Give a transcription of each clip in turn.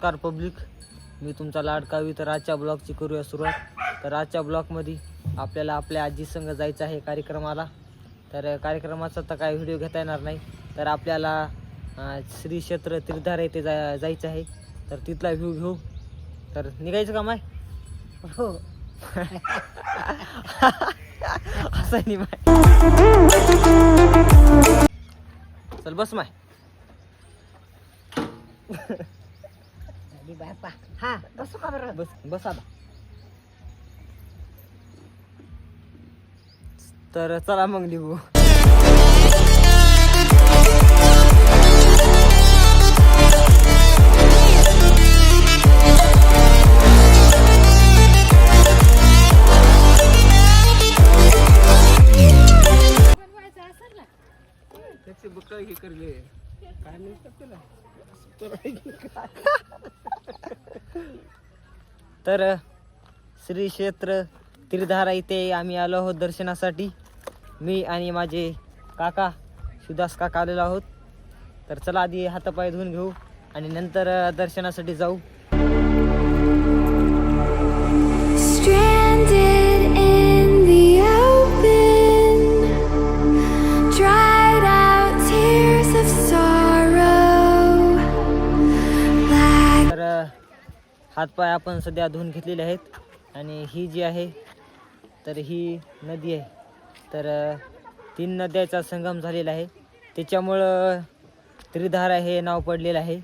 नमस्कार पब्लिक, मी तुमचा लाडकावी. तर आजच्या ब्लॉगची करूया सुरुवात. तर आजच्या ब्लॉगमध्ये आपल्याला आपल्या आजी संग जायचं आहे कार्यक्रमाला. तर कार्यक्रमाचा तर काय व्हिडिओ घेता येणार नाही. तर आपल्याला श्री क्षेत्र त्रिधार येथे जायचं आहे. तर तिथला व्ह्यू घेऊ. तर निघायचं का माय? हो. असं नाही माय. चल बस माय. बापा हा बसू का बरं? बस बस आता. तर चला मग निघू. हे करले काय तर श्री क्षेत्र त्रिधारा इथे आम्ही आलो आहोत दर्शनासाठी. मी आणि माझे काका सुदास काका आलेलो आहोत. तर चला आधी हातापाय धुवून घेऊ आणि नंतर दर्शनासाठी जाऊ. हातपाय आपण सध्या धुवून घेतलेले आहेत आणि ही जी आहे तर ही नदी आहे. तर 3 नद्याचा संगम झालेला आहे, त्याच्यामुळं त्रिधारा हे नाव पडलेलं आहे.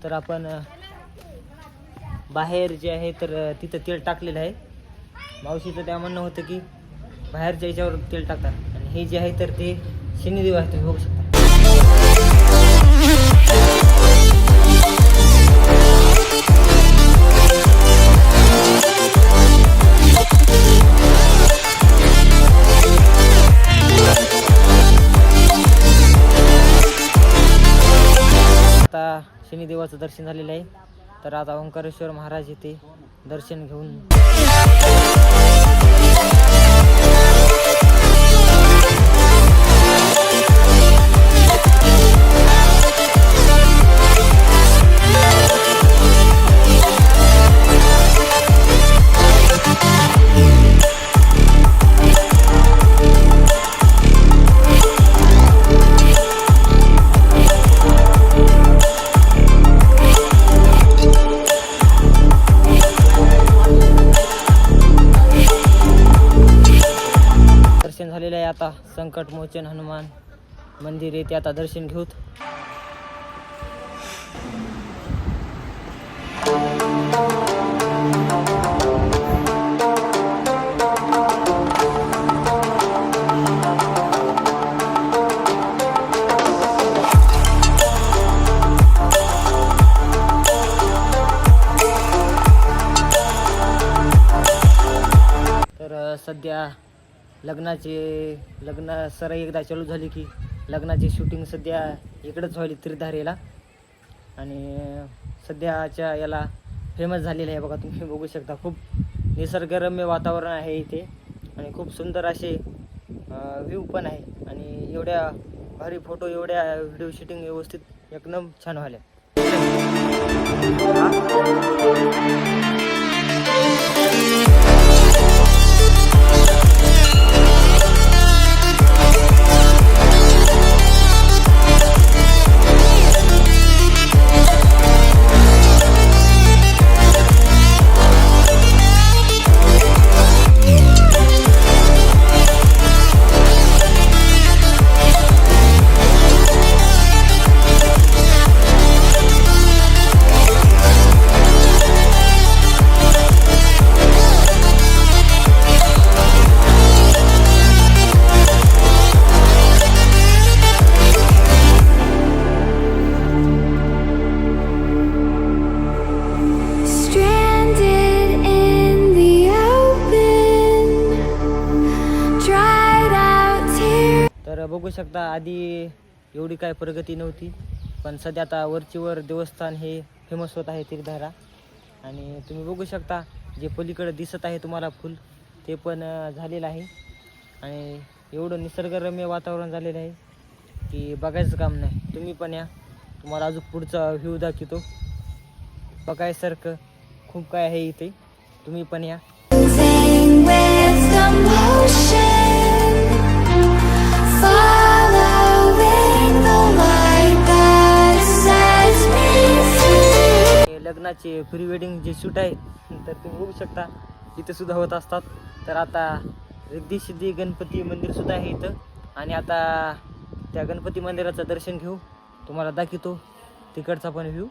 तर आपण बाहेर जे आहे तर तिथं तेल टाकलेलं आहे. मावशीचं त्या म्हणणं होतं की बाहेरच्या याच्यावर तेल टाकतात आणि हे जे आहे तर ते शनिदेव आहे, तुम्ही बघू शकता. आता शनिदेवाचं दर्शन झालेलं आहे. तर आता ओंकारेश्वर महाराज येथे दर्शन घेऊन झालेलं आहे. आता संकटमोचन हनुमान मंदिर येथे आता दर्शन घेऊत. तर सध्या लग्न सराई एकदा चालू झाली की लग्नाची शूटिंग सध्या इकडंच व्हायली त्रिधारेला. आणि सध्याच्या याला फेमस झालेलं आहे. बघा तुम्ही बघू शकता, खूप निसर्गरम्य वातावरण आहे इथे आणि खूप सुंदर असे व्ह्यू पण आहे. आणि एवढ्या भारी फोटो, एवढ्या व्हिडिओ शूटिंग व्यवस्थित एकदम छान व्हायला. शकता आधी एवढी काय प्रगती नव्हती, पण सध्या आता वरचीवर देवस्थान हे फेमस होत आहे त्रिधारा. आणि तुम्ही बघू शकता जे पलीकडे दिसत आहे तुम्हाला फुल ते पण झालेलं आहे. आणि एवढं निसर्गरम्य वातावरण झालेलं आहे की बघायचं काम नाही. तुम्ही पण या, तुम्हाला अजून पुढचा व्ह्यू दाखवतो. बघायसारखं खूप काय आहे इथे, तुम्ही पण या. Moving with the motion, following the light that sets me free. हे लग्नाचे प्री वेडिंग जे शूट आहे तर तुम्ही बघू शकता इथं सुद्धा होत असतात. तर आता रिद्धी सिद्धी गणपती मंदिर सुद्धा आहे इथं, आणि आता त्या गणपती मंदिराचं दर्शन घेऊ, तुम्हाला दाखवतो तिकडचा पण व्ह्यू.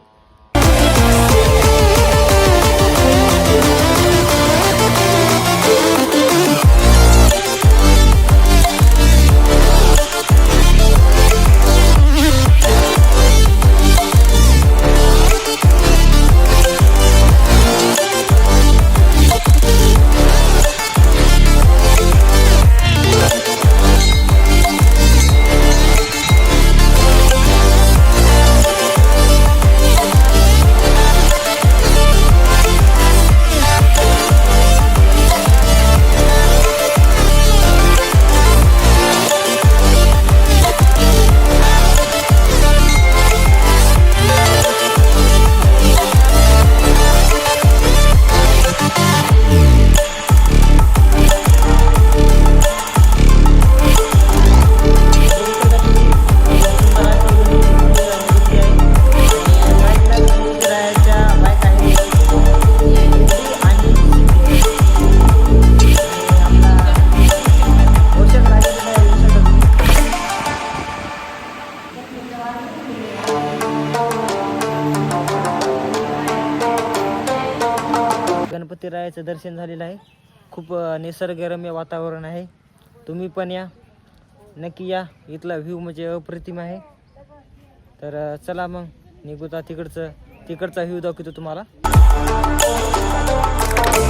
गणपतीरायाचं दर्शन झालेलं आहे. खूप निसर्गरम्य वातावरण आहे. तुम्ही पण या, नक्की या. इथला व्ह्यू म्हणजे अप्रतिम आहे. तर चला मग निघूता, तिकडचा व्ह्यू दाखवतो तुम्हाला.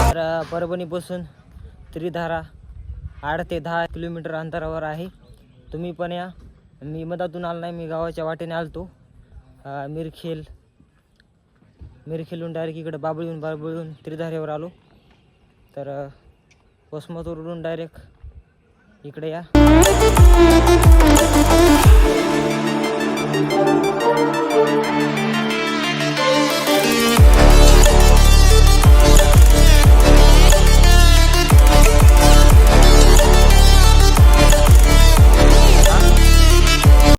तर परभणीपासून त्रिधारा 8 ते 10 किलोमीटर अंतरावर आहे. तुम्ही पण या. मी मधातून आलो नाही, मी गावाच्या वाटेने आलतो. मिरखेलून डायरेक्ट इकडे बाबळीहून त्रिधारेवर आलो. तर वसमतवरून डायरेक्ट इकडे या.